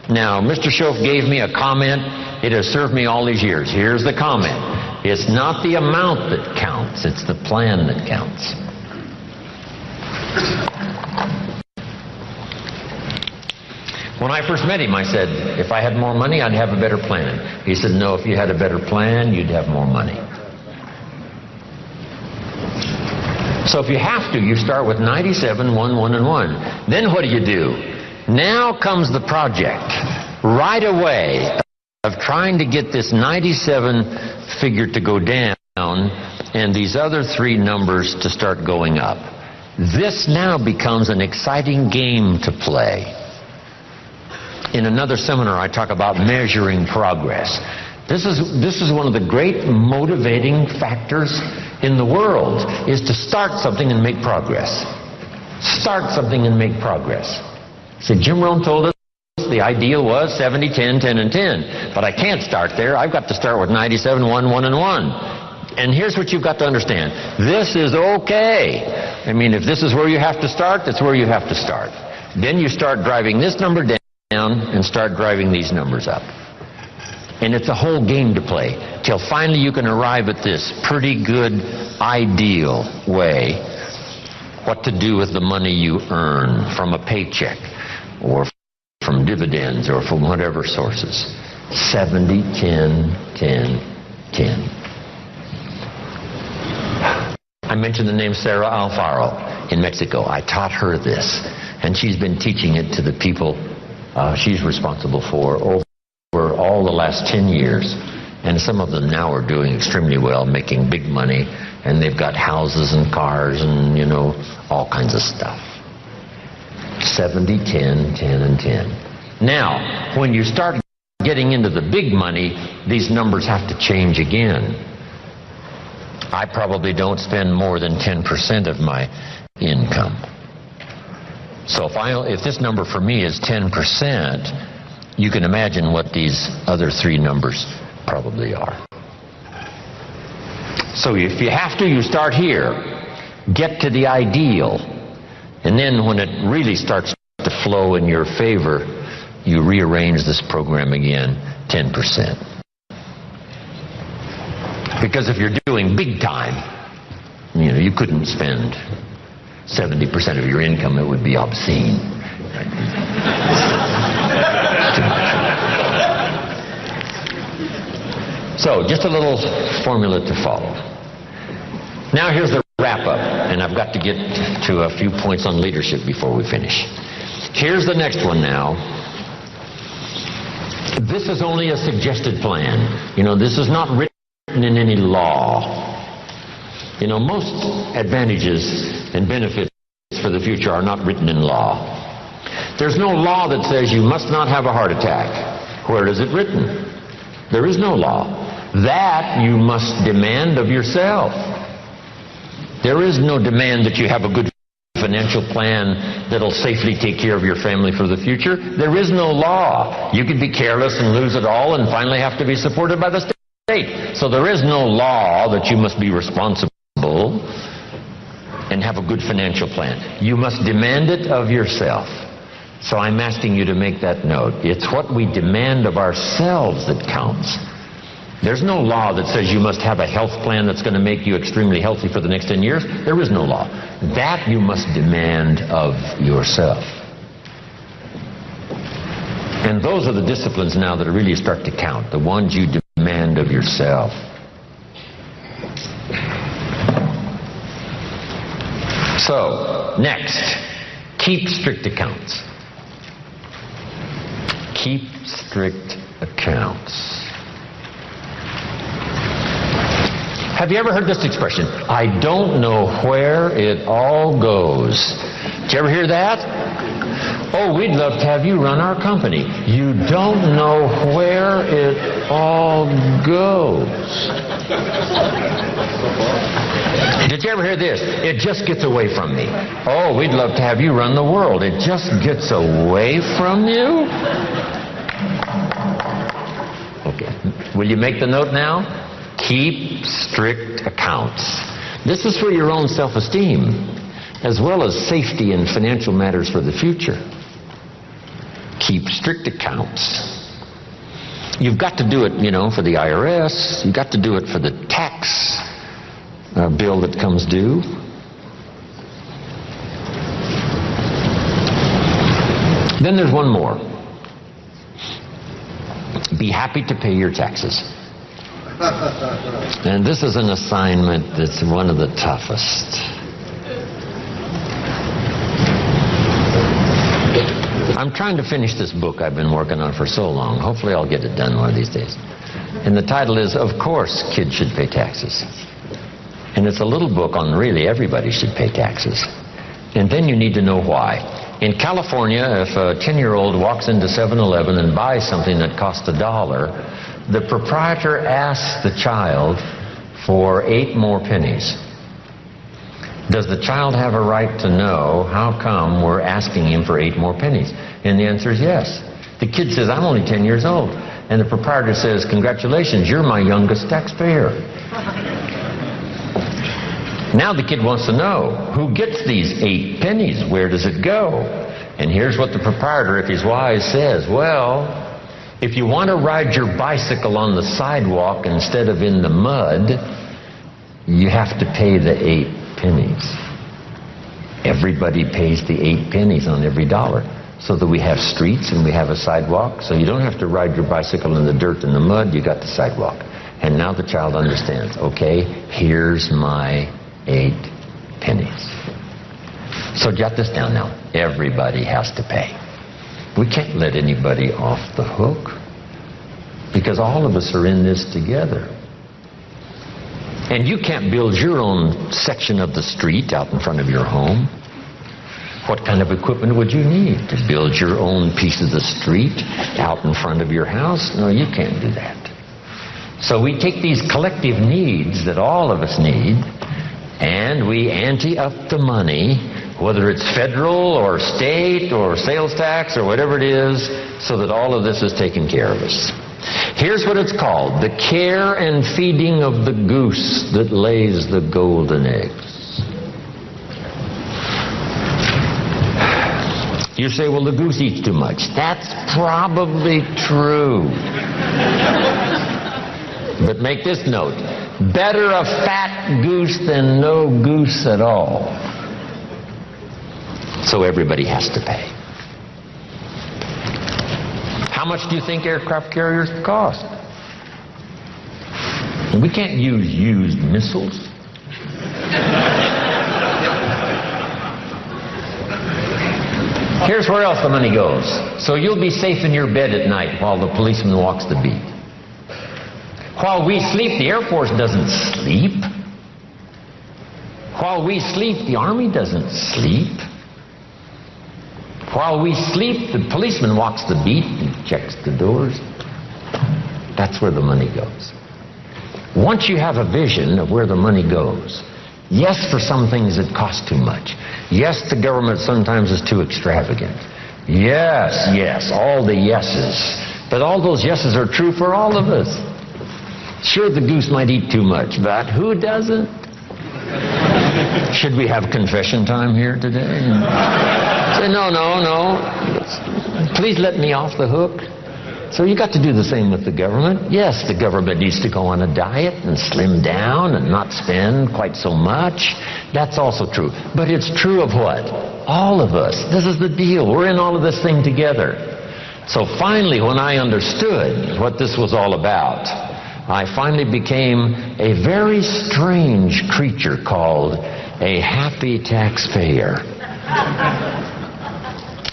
Now, Mr. Schoaf gave me a comment. It has served me all these years. Here's the comment. It's not the amount that counts, it's the plan that counts. When I first met him, I said, if I had more money, I'd have a better plan. He said, no, if you had a better plan, you'd have more money. So if you have to, you start with 97, 1, 1, and 1. Then what do? Now comes the project, right away, of trying to get this 97 figure to go down and these other 3 numbers to start going up. This now becomes an exciting game to play. In another seminar, I talk about measuring progress. This is one of the great motivating factors in the world, is to start something and make progress. Start something and make progress. See, Jim Rohn told us the ideal was 70, 10, 10, and 10. But I can't start there. I've got to start with 97, 1, 1, and 1. And here's what you've got to understand. This is okay. I mean, if this is where you have to start, that's where you have to start. Then you start driving this number down and start driving these numbers up. And it's a whole game to play till finally you can arrive at this pretty good ideal way what to do with the money you earn from a paycheck or from dividends or from whatever sources. 70, 10, 10, 10. I mentioned the name Sarah Alfaro in Mexico. I taught her this, and she's been teaching it to the people she's responsible for over all the last 10 years. And some of them now are doing extremely well, making big money, and they've got houses and cars and, all kinds of stuff. 70, 10, 10, and 10. Now, when you start getting into the big money, these numbers have to change again. I probably don't spend more than 10% of my income. So if this number for me is 10%, you can imagine what these other 3 numbers probably are. So if you have to, you start here. Get to the ideal. And then when it really starts to flow in your favor, you rearrange this program again 10%. Because if you're doing big time, you couldn't spend 70% of your income. It would be obscene. Right? Too much. So just a little formula to follow. Now here's the wrap-up, and I've got to get to a few points on leadership before we finish. Here's the next one now. This is only a suggested plan. This is not written in any law. Most advantages and benefits for the future are not written in law. There's no law that says you must not have a heart attack. Where is it written? There is no law. That you must demand of yourself. There is no demand that you have a good financial plan that'll safely take care of your family for the future. There is no law. You could be careless and lose it all and finally have to be supported by the state. So there is no law that you must be responsible and have a good financial plan. You must demand it of yourself. So I'm asking you to make that note. It's what we demand of ourselves that counts. There's no law that says you must have a health plan that's going to make you extremely healthy for the next 10 years. There is no law. That you must demand of yourself. And those are the disciplines now that really start to count, the ones you demand of yourself. So, next, keep strict accounts. Keep strict accounts. Have you ever heard this expression? I don't know where it all goes. Did you ever hear that? Oh, we'd love to have you run our company. You don't know where it all goes. Did you ever hear this? It just gets away from me. Oh, we'd love to have you run the world. It just gets away from you? Okay. Will you make the note now? Keep strict accounts. This is for your own self-esteem, as well as safety and financial matters for the future. Keep strict accounts. You've got to do it, for the IRS. You've got to do it for the tax bill that comes due. Then there's one more. Be happy to pay your taxes. And this is an assignment that's one of the toughest. I'm trying to finish this book I've been working on for so long. Hopefully I'll get it done one of these days. And the title is, Of Course Kids Should Pay Taxes. And it's a little book on really everybody should pay taxes. And then you need to know why. In California, if a 10-year-old walks into 7-Eleven and buys something that costs $1, the proprietor asks the child for 8 more pennies. Does the child have a right to know how come we're asking him for 8 more pennies? And the answer is yes. The kid says, I'm only 10 years old. And the proprietor says, congratulations, you're my youngest taxpayer. Now the kid wants to know, who gets these 8 pennies? Where does it go? And here's what the proprietor, if he's wise, says. Well, if you want to ride your bicycle on the sidewalk instead of in the mud, you have to pay the 8 pennies. Everybody pays the 8 pennies on every dollar, so that we have streets and we have a sidewalk. So you don't have to ride your bicycle in the dirt and the mud, you got the sidewalk. And now the child understands, okay, here's my 8 pennies. So jot this down now. Everybody has to pay. We can't let anybody off the hook, because all of us are in this together. And you can't build your own section of the street out in front of your home. What kind of equipment would you need to build your own piece of the street out in front of your house? No, you can't do that. So we take these collective needs that all of us need, and we ante up the money, whether it's federal or state or sales tax or whatever it is, so that all of this is taken care of us. Here's what it's called: the care and feeding of the goose that lays the golden eggs. You say, well, the goose eats too much. That's probably true. But make this note: better a fat goose than no goose at all. So everybody has to pay. How much do you think aircraft carriers cost? We can't use used missiles. Here's where else the money goes. So you'll be safe in your bed at night while the policeman walks the beat. While we sleep, the Air Force doesn't sleep. While we sleep, the Army doesn't sleep. While we sleep, the policeman walks the beat and checks the doors. That's where the money goes. Once you have a vision of where the money goes, yes, for some things it costs too much. Yes, the government sometimes is too extravagant. Yes, yes, all the yeses. But all those yeses are true for all of us. Sure, the goose might eat too much, but who doesn't? Should we have confession time here today? Say, no. Please let me off the hook. So you got to do the same with the government. Yes, the government needs to go on a diet and slim down and not spend quite so much. That's also true. But it's true of what? All of us. This is the deal. We're in all of this thing together. So finally, when I understood what this was all about, I finally became a very strange creature called a happy taxpayer.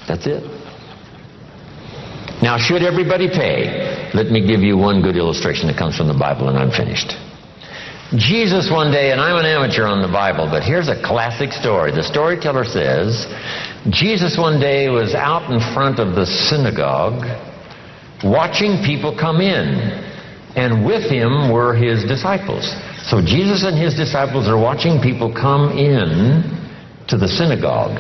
That's it. Now, should everybody pay? Let me give you one good illustration that comes from the Bible, and I'm finished. Jesus one day, and I'm an amateur on the Bible, but here's a classic story. The storyteller says, Jesus one day was out in front of the synagogue watching people come in, and with him were his disciples. So Jesus and his disciples are watching people come in to the synagogue.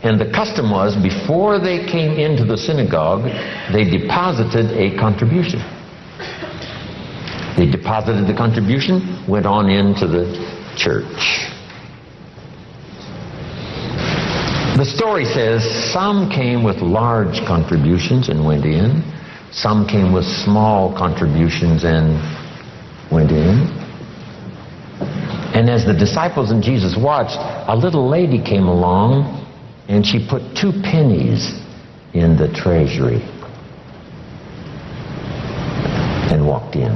And the custom was, before they came into the synagogue, they deposited a contribution. They deposited the contribution, went on into the church. The story says some came with large contributions and went in. Some came with small contributions and went in. And as the disciples and Jesus watched, a little lady came along and she put 2 pennies in the treasury and walked in.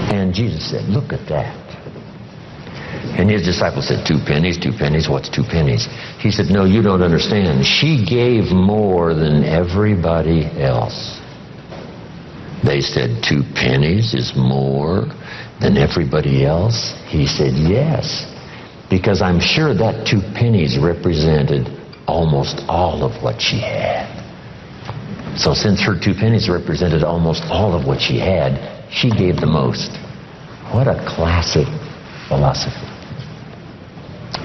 And Jesus said, "Look at that." And his disciples said, 2 pennies, 2 pennies, what's 2 pennies? He said, "No, you don't understand. She gave more than everybody else." They said, 2 pennies is more than everybody else? He said, "Yes, because I'm sure that 2 pennies represented almost all of what she had. So since her 2 pennies represented almost all of what she had, she gave the most." What a classic philosophy.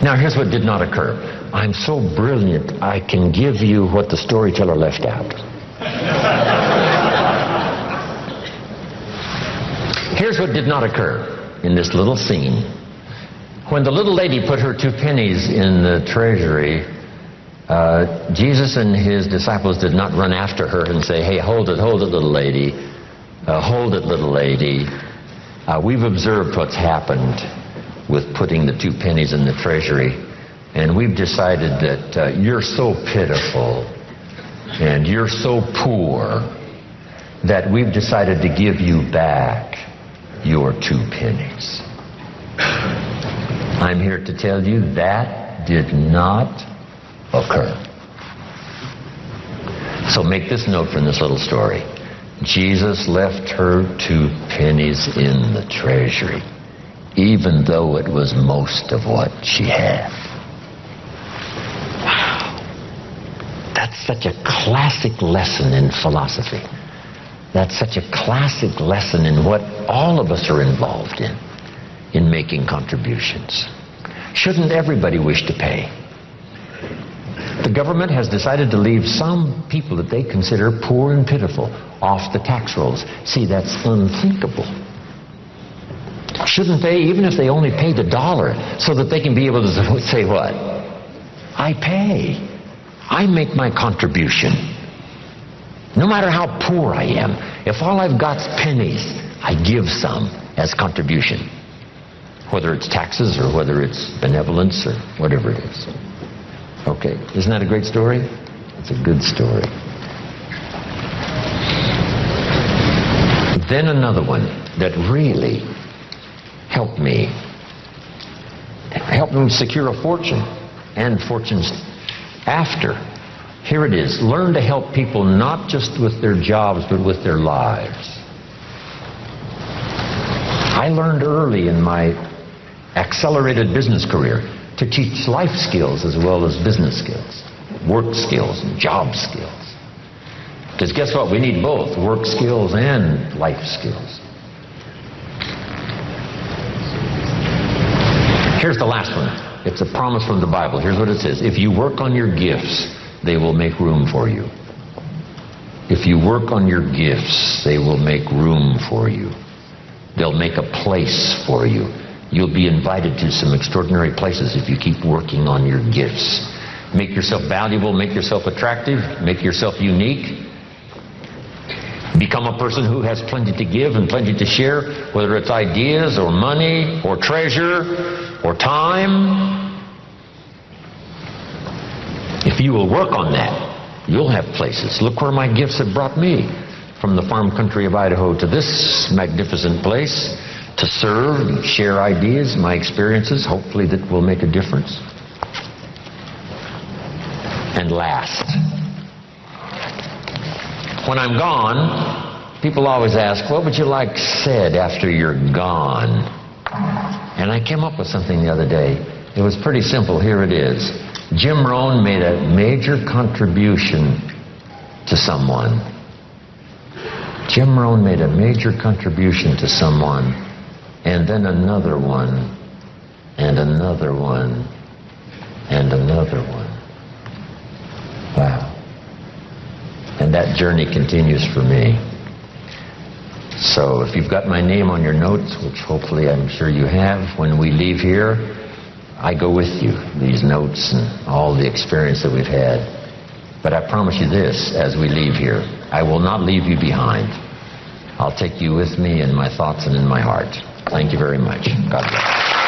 Now here's what did not occur. I'm so brilliant, I can give you what the storyteller left out. Here's what did not occur in this little scene. When the little lady put her 2 pennies in the treasury, Jesus and his disciples did not run after her and say, "Hey, hold it, little lady. Hold it, little lady. We've observed what's happened with putting the 2 pennies in the treasury, and we've decided that you're so pitiful and you're so poor that we've decided to give you back your 2 pennies. I'm here to tell you that did not occur. So make this note from this little story. Jesus left her 2 pennies in the treasury, even though it was most of what she had. Wow. That's such a classic lesson in philosophy. That's such a classic lesson in what all of us are involved in making contributions. Shouldn't everybody wish to pay? The government has decided to leave some people that they consider poor and pitiful off the tax rolls. See, that's unthinkable. Shouldn't they, even if they only paid $1, so that they can be able to say what? I pay. I make my contribution. No matter how poor I am, if all I've got's pennies, I give some as contribution. Whether it's taxes or whether it's benevolence or whatever it is. Okay, isn't that a great story? It's a good story. Then another one that really helped me secure a fortune and fortunes after. Here it is. Learn to help people not just with their jobs, but with their lives. I learned early in my accelerated business career to teach life skills as well as business skills, work skills and job skills. Because guess what? We need both work skills and life skills. Here's the last one. It's a promise from the Bible. Here's what it says. If you work on your gifts, they will make room for you. If you work on your gifts, they will make room for you. They'll make a place for you. You'll be invited to some extraordinary places if you keep working on your gifts. Make yourself valuable, make yourself attractive, make yourself unique. Become a person who has plenty to give and plenty to share, whether it's ideas or money or treasure or time. If you will work on that, you'll have places. Look where my gifts have brought me. from the farm country of Idaho to this magnificent place to serve and share ideas, my experiences, hopefully that will make a difference. And last, when I'm gone, people always ask, what would you like said after you're gone? And I came up with something the other day. It was pretty simple. Here it is. Jim Rohn made a major contribution to someone. Jim Rohn made a major contribution to someone, and then another one, and another one, and another one. Wow. And that journey continues for me. So if you've got my name on your notes, which hopefully I'm sure you have, when we leave here, I go with you, these notes and all the experience that we've had. But I promise you this, as we leave here, I will not leave you behind. I'll take you with me in my thoughts and in my heart. Thank you very much. God bless.